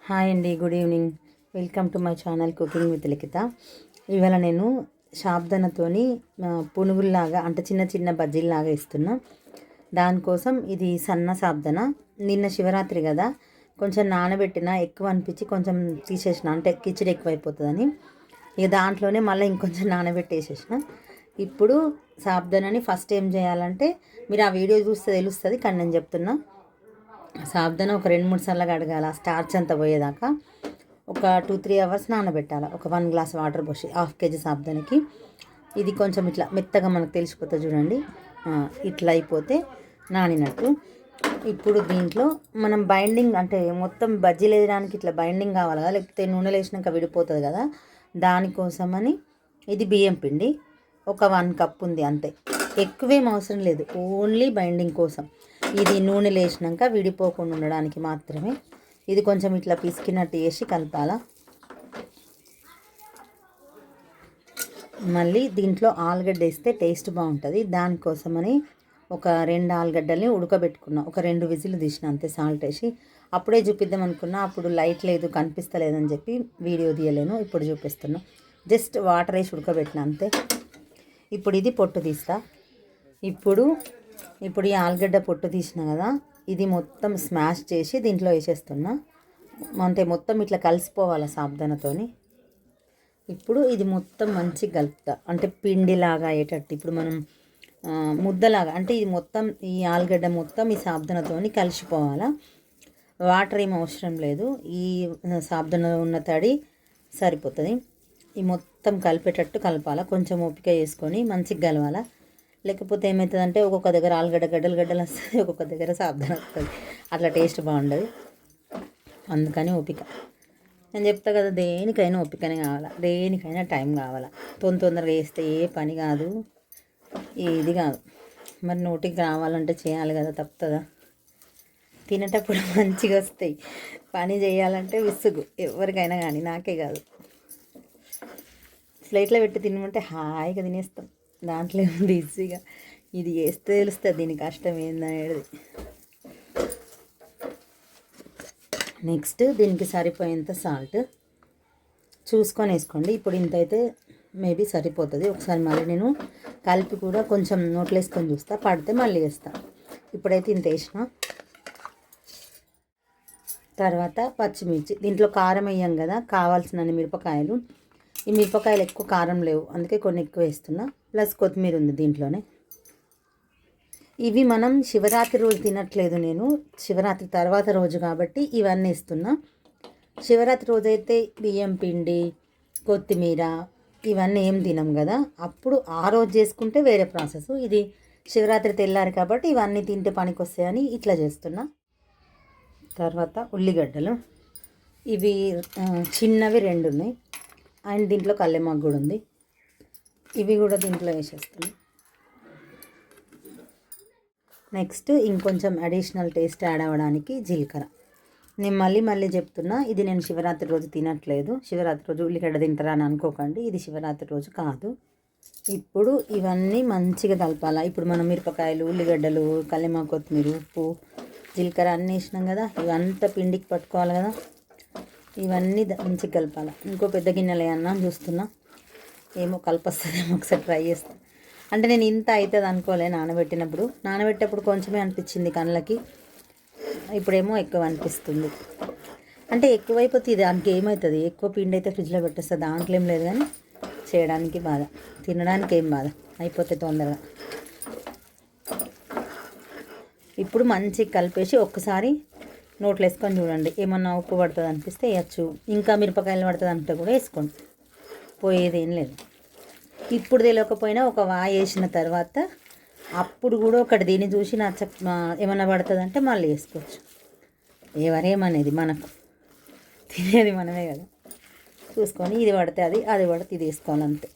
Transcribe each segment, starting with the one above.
Hi అండి, good evening. Welcome to my channel cooking with Likhita. ఇవాళ నేను సాబుదానాతోని పునుగుల్లాగా అంటే చిన్న చిన్న బజ్జీల్లాగా ఇస్తున్నా. దానికోసం ఇది సన్న సాబుదానా. నిన్న శివరాత్రి కదా, కొంచెం నానబెట్టిన ఎక్కువ అనిపించి కొంచెం తీసేసిన, అంటే కిచిడి ఎక్కువైపోతుందని. ఇక దాంట్లోనే మళ్ళీ ఇంకొంచెం నానబెట్టేసేసిన. ఇప్పుడు సాబుదానాని ఫస్ట్ ఏం చేయాలంటే, మీరు ఆ వీడియో చూస్తే తెలుస్తుంది, కానీ నేను చెప్తున్నా. సాబుదానా ఒక 2-3 సార్లు కడగాల, స్టార్చ్ అంతా పోయేదాకా. ఒక 2-3 అవర్స్ నానబెట్టాలి. ఒక 1 గ్లాస్ వాటర్ పోసి 1/2 kg సాబుదానికి. ఇది కొంచెం ఇట్లా మెత్తగా మనకు తెలిసిపోతుంది చూడండి. ఇట్లా అయిపోతే నానినట్టు. ఇప్పుడు దీంట్లో మనం బైండింగ్ అంటే మొత్తం బజ్జీలు వేయడానికి ఇట్లా బైండింగ్ కావాలి కదా, లేకపోతే నూనెలో వేసినాక విడిపోతుంది కదా. దానికోసమని ఇది బియ్యం పిండి ఒక 1 కప్ ఉంది అంతే. ఎక్కువేం అవసరం లేదు, ఓన్లీ బైండింగ్ కోసం. ఇది నూనెలో వేసినాక విడిపోకుండా ఉండడానికి మాత్రమే. ఇది కొంచెం ఇట్లా పిసికినట్టు వేసి కలపాలా. మళ్ళీ దీంట్లో ఆలుగడ్డ వేస్తే టేస్ట్ బాగుంటుంది. దానికోసమని ఒక 2 ఆలుగడ్డల్ని ఉడకబెట్టుకున్నా. ఒక 2 విజిల్ తీసిన అంతే, సాల్ట్ వేసి. అప్పుడే చూపిద్దాం అనుకున్నా, అప్పుడు లైట్ లేదు, కనిపిస్తలేదని చెప్పి వీడియో తీయలేను. ఇప్పుడు చూపిస్తున్నా. జస్ట్ వాటర్ వేసి ఉడకబెట్టిన అంతే. ఇప్పుడు ఇది పొట్టు తీస్తా. ఇప్పుడు ఈ ఆలుగడ్డ పొట్టు తీసిన కదా, ఇది మొత్తం స్మాష్ చేసి దీంట్లో వేసేస్తున్నా. అంటే మొత్తం ఇట్లా కలిసిపోవాలి సాబుదానాతోని. ఇప్పుడు ఇది మొత్తం మంచిగా కలుపుతా, అంటే పిండిలాగా అయ్యేటట్టు. ఇప్పుడు మనం ముద్దలాగా, అంటే ఇది మొత్తం ఈ ఆలుగడ్డ మొత్తం ఈ సాబుదానాతోని కలిసిపోవాలా. వాటర్ ఏం అవసరం లేదు, ఈ సాబుదానా ఉన్న తడి సరిపోతుంది. ఈ మొత్తం కలిపేటట్టు కలపాలా. కొంచెం ఓపిక వేసుకొని మంచిగా కలవాలా. లేకపోతే ఏమవుతుందంటే ఒక్కొక్క దగ్గర ఆలుగడ్డ గడ్డలు వస్తుంది, ఒక్కొక్క దగ్గర సాబుదానా వస్తుంది. అట్లా టేస్ట్ బాగుండదు. అందుకని ఓపిక. నేను చెప్తా కదా, దేనికైనా ఓపికనే కావాలా, దేనికైనా టైం కావాలా. తొందరగా వేస్తే ఏ పని కాదు, ఏది కాదు. మరి నోటికి రావాలంటే చేయాలి కదా, తప్పుతుందా? తినేటప్పుడు మంచిగా వస్తాయి, పని చేయాలంటే విసుగు ఎవరికైనా, కానీ నాకే కాదు. ప్లేట్లో పెట్టి తినమంటే హాయిగా తినేస్తాం, దాంట్లో ఉంది ఈజీగా. ఇది వేస్తే తెలుస్తుంది దీని కష్టం ఏందనేది. నెక్స్ట్ దీనికి సరిపోయేంత సాల్ట్ చూసుకొని వేసుకోండి. ఇప్పుడు ఇంత అయితే మేబీ సరిపోతుంది. ఒకసారి మళ్ళీ నేను కలిపి కూడా కొంచెం నోట్లో వేసుకొని చూస్తా, పడితే మళ్ళీ వేస్తా. ఇప్పుడైతే ఇంత వేసిన. తర్వాత పచ్చిమిర్చి, దీంట్లో కారం వేయం కదా, కావాల్సినన్ని మిరపకాయలు. ఈ మిరపకాయలు ఎక్కువ కారం లేవు, అందుకే కొన్ని ఎక్కువ వేస్తున్నా. ప్లస్ కొత్తిమీర ఉంది దీంట్లోనే. ఇవి మనం శివరాత్రి రోజు తినట్లేదు, నేను శివరాత్రి తర్వాత రోజు కాబట్టి ఇవన్నీ ఇస్తున్నా. శివరాత్రి రోజు అయితే బియ్యం పిండి, కొత్తిమీర ఇవన్నీ ఏం తినం కదా, అప్పుడు ఆ రోజు చేసుకుంటే వేరే ప్రాసెస్. ఇది శివరాత్రి తెల్లారి కాబట్టి ఇవన్నీ తింటే పనికి వస్తాయని ఇట్లా చేస్తున్నా. తర్వాత ఉల్లిగడ్డలు, ఇవి చిన్నవి 2 ఉన్నాయి. అండ్ దీంట్లో కల్లెమాకు కూడా ఉంది, ఇవి కూడా దీంట్లో వేసేస్తాను. నెక్స్ట్ ఇంకొంచెం అడిషనల్ టేస్ట్ యాడ్ అవ్వడానికి జీలకర్ర. నేను మళ్ళీ చెప్తున్నా, ఇది నేను శివరాత్రి రోజు తినట్లేదు. శివరాత్రి రోజు ఉల్లిగడ్డ తింటారా అని అనుకోకండి, ఇది శివరాత్రి రోజు కాదు. ఇప్పుడు ఇవన్నీ మంచిగా కలపాలా. ఇప్పుడు మనం మిరపకాయలు, ఉల్లిగడ్డలు, కల్లెమాకు, కొత్తిమీర, ఉప్పు, జీలకర్ర అన్నీ వేసినాం కదా, ఇవంతా పిండికి పట్టుకోవాలి కదా. ఇవన్నీ మంచిగా కలపాలి. ఇంకో పెద్ద గిన్నెలు అన్నా చూస్తున్నా, ఏమో కలిపొస్తుందేమో, ఒకసారి ట్రై చేస్తాను. అంటే నేను ఇంత అవుతుంది అనుకోలే, నానబెట్టేటప్పుడు కొంచెమే అనిపించింది కళ్ళకి, ఇప్పుడేమో ఎక్కువ అనిపిస్తుంది. అంటే ఎక్కువైపోతే ఇది దానికి ఏమవుతుంది, ఎక్కువ పిండి అయితే ఫ్రిడ్జ్లో పెట్టేస్తుంది, దాంట్లో ఏం లేదు. కానీ చేయడానికి బాధ, తినడానికి ఏం బాధ, అయిపోతే తొందరగా. ఇప్పుడు మంచిగా కలిపేసి ఒక్కసారి నోట్లో వేసుకొని చూడండి. ఏమన్నా ఉప్పు పడుతుంది అనిపిస్తే వేయచ్చు, ఇంకా మిరపకాయలు పడుతుంది అంటే కూడా వేసుకోండి, పోయేది ఏం లేదు. ఇప్పుడు తెలియకపోయినా ఒక వాయి వేసిన తర్వాత అప్పుడు కూడా ఒకటి దీన్ని చూసి ఏమన్నా పడుతుంది అంటే మళ్ళీ వేసుకోవచ్చు. ఎవరేమనేది, మనకు తినేది మనమే కదా. చూసుకొని ఇది పడితే అది పడితే ఇది వేసుకోవాలి అంతే.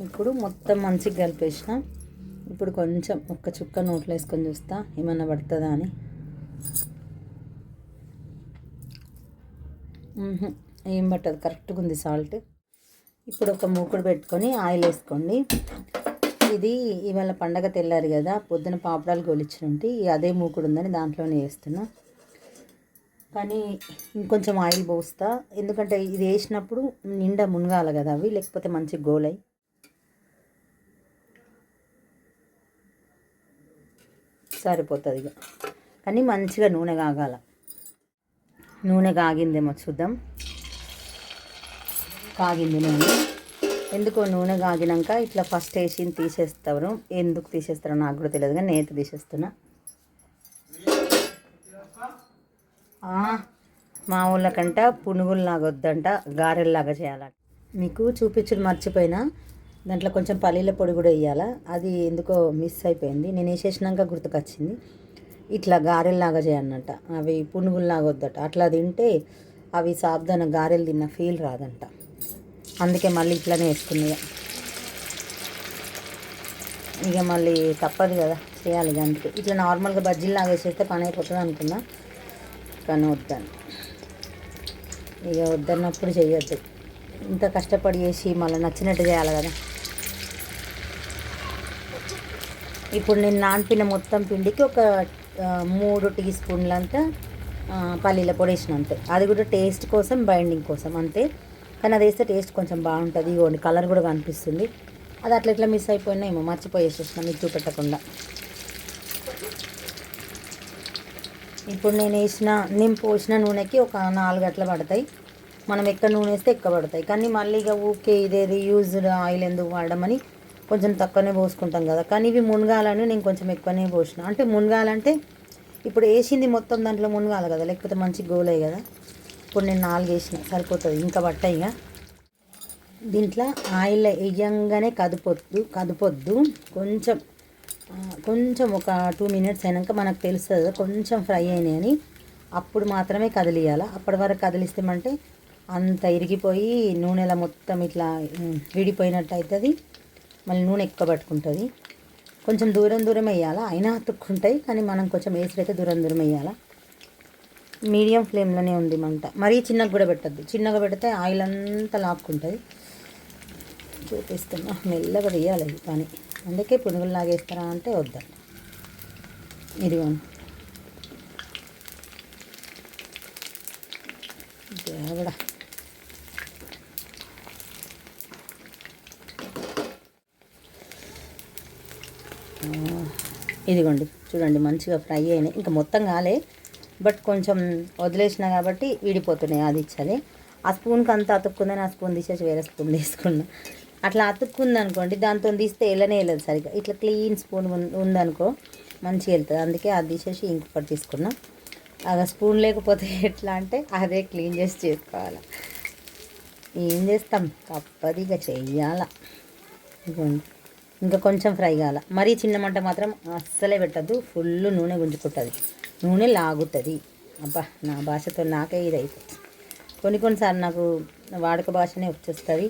ఇప్పుడు మొత్తం మంచిగా కలిపేసిన. ఇప్పుడు కొంచెం ఒక్క చుక్క నోట్లో వేసుకొని చూస్తా, ఏమన్నా పడుతుందా అని. ఏం పట్టదు, కరెక్ట్గా ఉంది సాల్ట్. ఇప్పుడు ఒక మూకుడు పెట్టుకొని ఆయిల్ వేసుకోండి. ఇది ఇవాళ పండగ తెల్లారు కదా, పొద్దున పాపడాలు గొలిచ్చినట్టు అదే మూకుడు ఉందని దాంట్లోనే వేస్తున్నా. కానీ ఇంకొంచెం ఆయిల్ పోస్తా, ఎందుకంటే ఇది వేసినప్పుడు నిండా మునగాల కదా అవి, లేకపోతే మంచి గోలై. సరిపోతుంది ఇక, కానీ మంచిగా నూనె కాగాల. నూనె కాగిందేమో చూద్దాం. కాగింది నూనె. ఎందుకో నూనె కాగినాక ఇట్లా ఫస్ట్ వేసి తీసేస్తారు. ఎందుకు తీసేస్తారో నాకు కూడా తెలియదు, కానీ నేత తీసేస్తున్నా. మా ఊళ్ళకంట పునుగుల్లాగా వద్దంట, గారెల్లాగా చేయాలంట. మీకు చూపించుడు మర్చిపోయినా, దాంట్లో కొంచెం పల్లీల పొడి కూడా వేయాలా. అది ఎందుకో మిస్ అయిపోయింది, నేను వేసేసినాక గుర్తుకొచ్చింది. ఇట్లా గారెల్లాగా చేయన్నట్ట, అవి పునుగుల్లాగా వద్దట. అట్లా తింటే అవి సాబ్దాన గారెలు తిన్న ఫీల్ రాదంట. అందుకే మళ్ళీ ఇట్లానే వేసుకున్నాయి. ఇక మళ్ళీ తప్పదు కదా, చేయాలి. ఇక అందుకే ఇట్లా నార్మల్గా బజ్జీలాగా వేసేస్తే పని అయిపోతుంది అనుకున్నా, కానీ వద్దాను. ఇక వద్దన్నప్పుడు చేయొద్దు, ఇంత కష్టపడి చేసి మళ్ళీ నచ్చినట్టు చేయాలి కదా. ఇప్పుడు నేను నానిపిన మొత్తం పిండికి ఒక 3 టీ స్పూన్లంతా పల్లీల పొడి వేసిన అంతే. అది కూడా టేస్ట్ కోసం, బైండింగ్ కోసం అంతే. కానీ అది వేస్తే టేస్ట్ కొంచెం బాగుంటుంది. ఇగోండి కలర్ కూడా కనిపిస్తుంది. అది అట్లా ఇట్లా మిస్ అయిపోయినాయేమో, మర్చిపోయేసేసిన మీకు చూపెట్టకుండా. ఇప్పుడు నేను పోసిన నూనెకి ఒక 4 గంటలు పడతాయి. మనం ఎక్కడ నూనె వేస్తే ఎక్క పడతాయి. కానీ మళ్ళీ ఇక ఊకే ఇదేది యూజ్డ్ ఆయిల్ ఎందుకు వాడమని కొంచెం తక్కువనే పోసుకుంటాం కదా. కానీ ఇవి మునగాలని నేను కొంచెం ఎక్కువనే పోసిన. అంటే మునగాలంటే ఇప్పుడు వేసింది మొత్తం దాంట్లో మునగాలి కదా, లేకపోతే మంచి గోలే కదా. ఇప్పుడు నేను 4 వేసిన సరిపోతుంది, ఇంకా పట్టాయి. ఇక దీంట్లో ఆయిల్ వేయంగానే కదపొద్దు. కొంచెం ఒక 2 మినిట్స్ అయినాక మనకు తెలుస్తుంది కొంచెం ఫ్రై అయినాయని, అప్పుడు మాత్రమే కదిలియాలి. అప్పటి వరకు కదిలిస్తామంటే అంత ఇరిగిపోయి నూనెలో మొత్తం ఇట్లా విడిపోయినట్టు అవుతుంది. మళ్ళీ నూనె ఎక్కువ పట్టుకుంటుంది. కొంచెం దూరం వేయాలా, అయినా అతుక్కుంటాయి. కానీ మనం కొంచెం వేసిరైతే దూరం వేయాలా. మీడియం ఫ్లేమ్లోనే ఉంది మంట. మరీ చిన్నగా కూడా పెట్టద్దు, చిన్నగా పెడితే ఆయిల్ అంతా లాక్కుంటుంది. చూపిస్తున్నా, మెల్లగా వేయాలి ఇది పని. అందుకే పునుగులు వేస్తారా అంటే వద్దా. ఇదిగోండి దేవుడా, ఇదిగోండి చూడండి మంచిగా ఫ్రై అయినాయి. ఇంకా మొత్తం కాలే, బట్ కొంచెం వదిలేసిన కాబట్టి విడిపోతున్నాయి. అది ఇచ్చాలి. ఆ స్పూన్కి అంతా అతుక్కుందని ఆ స్పూన్ తీసేసి వేరే స్పూన్ తీసుకున్నా. అట్లా అతుక్కుంది అనుకోండి, దాంతో తీస్తే వెళ్ళదు సరిగ్గా. ఇట్లా క్లీన్ స్పూన్ ఉందనుకో మంచిగా వెళ్తుంది. అందుకే అది తీసేసి ఇంకొకటి తీసుకున్నా. అలా స్పూన్ లేకపోతే ఎట్లా అంటే అదే క్లీన్ చేసి చేసుకోవాలి. ఏం చేస్తాం, తప్పదిగా చెయ్యాల. ఇదిగోండి ఇంకా కొంచెం ఫ్రై కావాల. మరీ చిన్న మంట మాత్రం అస్సలే పెట్టద్దు, ఫుల్ నూనె గుంజుకుంటుంది, నూనె లాగుతుంది. అబ్బా, నా భాషతో నాకే ఇది అయిపోతుంది. కొన్నిసార్లు నాకు వాడుక భాషనే వచ్చేస్తుంది.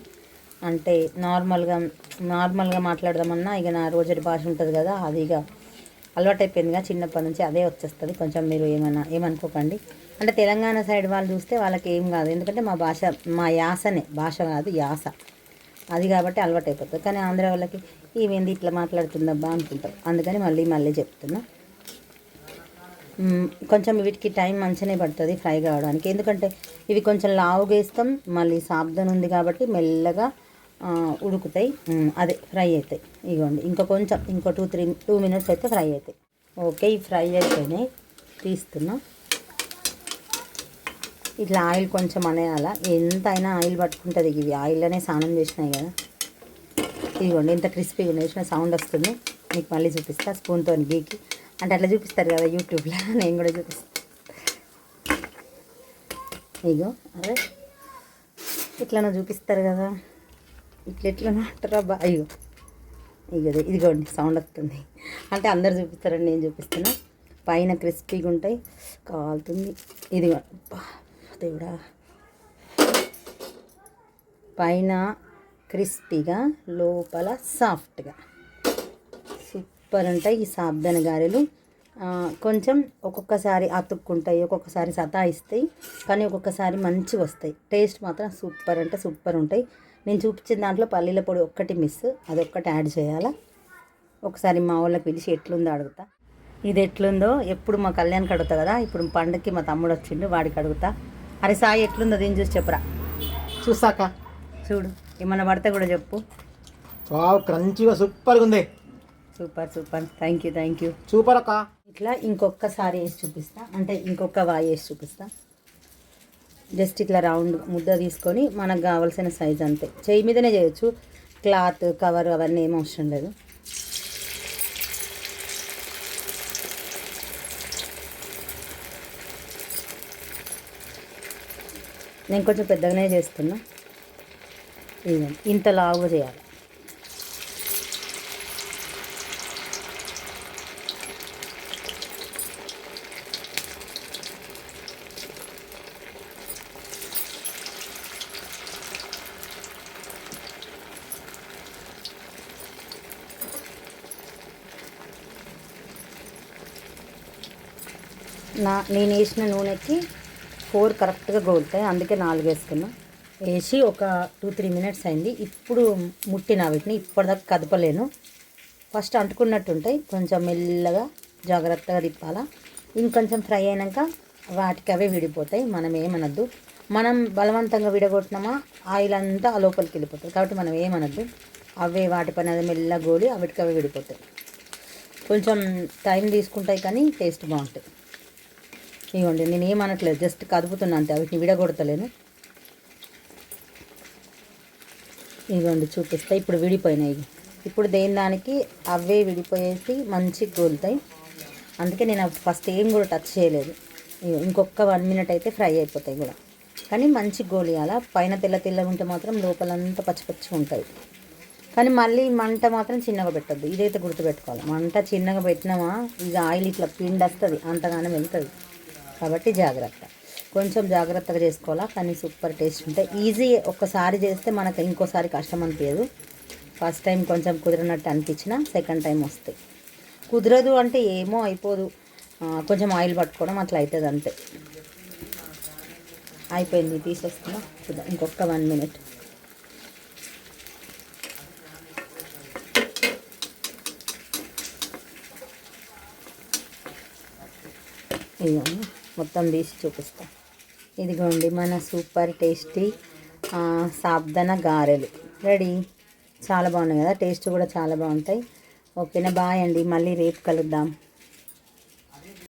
అంటే నార్మల్గా మాట్లాడదామన్నా ఇక నా రోజటి భాష ఉంటుంది కదా, అది ఇక అలవాటైపోయిందిగా చిన్నప్పటి నుంచి, అదే వచ్చేస్తుంది. కొంచెం మీరు ఏమనుకోకండి. అంటే తెలంగాణ సైడ్ వాళ్ళు చూస్తే వాళ్ళకి ఏం కాదు, ఎందుకంటే మా భాష, మా యాసనే, భాష కాదు యాస, అది కాబట్టి అలవాటైపోతుంది. కానీ ఆంధ్ర వాళ్ళకి ఏమేంది ఇట్లా మాట్లాడుతుందబ్బా అనుకుంటారు. అందుకని మళ్ళీ చెప్తున్నా. కొంచెం వీటికి టైం మంచిగానే పడుతుంది ఫ్రై కావడానికి, ఎందుకంటే ఇవి కొంచెం లావుగా వేస్తాం, మళ్ళీ సాబ్దం ఉంది కాబట్టి మెల్లగా ఉడుకుతాయి, అదే ఫ్రై అవుతాయి. ఇగోండి ఇంకో 2 మినిట్స్ అయితే ఫ్రై అవుతాయి. ఓకే, ఈ ఫ్రై అయిపోయినాయి, తీస్తున్నా. ఇట్లా ఆయిల్ కొంచెం అనేయాలా, ఎంతైనా ఆయిల్ పట్టుకుంటుంది. ఇవి ఆయిల్లోనే స్నానం చేసినాయి కదా. ఇదిగోండి ఎంత క్రిస్పీగా ఉన్నాయి, సౌండ్ వస్తుంది. మీకు మళ్ళీ చూపిస్తా స్పూన్తో గీకి. అంటే అట్లా చూపిస్తారు కదా యూట్యూబ్లో, నేను కూడా చూపిస్తాను. ఇగో అదే ఇట్లా చూపిస్తారు కదా, ఇట్లా అంటారా బా. ఇదిగోండి సౌండ్ వస్తుంది. అంటే అందరు చూపిస్తారని నేను చూపిస్తున్నా. పైన క్రిస్పీగా ఉంటాయి, కాలుతుంది. ఇదిగో దేవుడా, పైన క్రిస్పీగా లోపల సాఫ్ట్గా సూపర్ ఉంటాయి ఈ సాబ్దన గారెలు. కొంచెం ఒక్కొక్కసారి అతుక్కుంటాయి, ఒక్కొక్కసారి సతాయిస్తాయి, కానీ ఒక్కొక్కసారి మంచిగా వస్తాయి. టేస్ట్ మాత్రం సూపర్ అంటే సూపర్ ఉంటాయి. నేను చూపించిన దాంట్లో పల్లీల పొడి ఒక్కటి మిస్, అదొక్కటి యాడ్ చేయాలా. ఒకసారి మా వాళ్ళకి పిలిచి ఎట్లుందో అడుగుతా. ఇది ఎట్లుందో ఎప్పుడు మా కళ్యాణ్కి అడుగుతా కదా, ఇప్పుడు పండగకి మా తమ్ముడు వచ్చిండు, వాడికి అడుగుతా. అరే సాయి ఎట్లుందో దీన్ని చూసి చెప్పరా. చూసాక చూడు ఏమన్నా పడితే కూడా చెప్పు. వావ్ క్రంచిగా సూపర్గా ఉంది. Super super, thank you. Super అక్క. ఇట్లా ఇంకొకసారి వేసి చూపిస్తా, అంటే ఇంకొక వాయి వేసి చూపిస్తా. జస్ట్ ఇట్లా రౌండ్ ముద్ద తీసుకొని మనకు కావాల్సిన సైజ్ అంతే. చేయి మీదనే చేయొచ్చు, క్లాత్ కవర్ అవన్నీ ఏం అవసరం లేదు. నేను కొంచెం పెద్దగానే చేస్తున్నా. ఇదిగోండి ఇంత లావుగా చేయాలి. నేను వేసిన నూనెకి 4 కరెక్ట్గా గోలుతాయి, అందుకే 4 వేసుకున్నా. వేసి ఒక 2-3 మినిట్స్ అయింది. ఇప్పుడు ముట్టిన వీటిని ఇప్పటిదాకా కదపలేను, ఫస్ట్ అంటుకున్నట్టుంటాయి. కొంచెం మెల్లగా జాగ్రత్తగా తిప్పాలా. ఇంకొంచెం ఫ్రై అయినాక వాటికి అవే విడిపోతాయి, మనం ఏమనద్దు. మనం బలవంతంగా విడగొట్టినామా ఆయిల్ అంతా ఆ లోపలికి వెళ్ళిపోతుంది, కాబట్టి మనం ఏమనద్దు. అవే వాటి పని అది మెల్లగా గోలి వాటికి అవే విడిపోతాయి. కొంచెం టైం తీసుకుంటాయి కానీ టేస్ట్ బాగుంటాయి. ఇవ్వండి నేను ఏమనట్లేదు, జస్ట్ కదుపుతున్నా అంతే, వీటిని విడగొడతలేను. ఇవ్వండి చూపిస్తా. ఇప్పుడు విడిపోయినాయి. ఇప్పుడు దేని దానికి అవే విడిపోయేసి మంచిగా గోలుతాయి, అందుకే నేను ఫస్ట్ ఏం కూడా టచ్ చేయలేదు. ఇంకొక 1 మినిట్ అయితే ఫ్రై అయిపోతాయి కూడా, కానీ మంచి గోలియాల. పైన తెల్లగా ఉంటే మాత్రం లోపలంతా పచ్చిగా ఉంటాయి. కానీ మళ్ళీ మంట మాత్రం చిన్నగా పెట్టద్దు, ఇదైతే గుర్తుపెట్టుకోవాలి. మంట చిన్నగా పెట్టినామా ఇక ఆయిల్ ఇట్లా పిండి వస్తుంది, అంతగానే వెళ్తుంది. కాబట్టి జాగ్రత్త, కొంచెం జాగ్రత్తగా చేసుకోవాలా. కానీ సూపర్ టేస్ట్ ఉంటాయి. ఈజీ, ఒక్కసారి చేస్తే మనకు ఇంకోసారి కష్టం అనిపించదు. ఫస్ట్ టైం కొంచెం కుదిరినట్టు అనిపించిన సెకండ్ టైం వస్తాయి. కుదరదు అంటే ఏమో అయిపోదు, కొంచెం ఆయిల్ పట్టుకోవడం అట్లా అవుతుంది అంతే. అయిపోయింది, తీసేస్తున్నా. చూద్దాం ఇంకొక 1 మినిట్. ఇదిగోండి మొత్తం తీసి చూపిస్తా. ఇదిగోండి మన సూపర్ టేస్టీ సాబ్దన గారెలు రెడీ. చాలా బాగున్నాయి కదా, టేస్ట్ కూడా చాలా బాగుంటాయి. ఓకేనా, బాయ్ అండి, మళ్ళీ రేపు కలుద్దాం.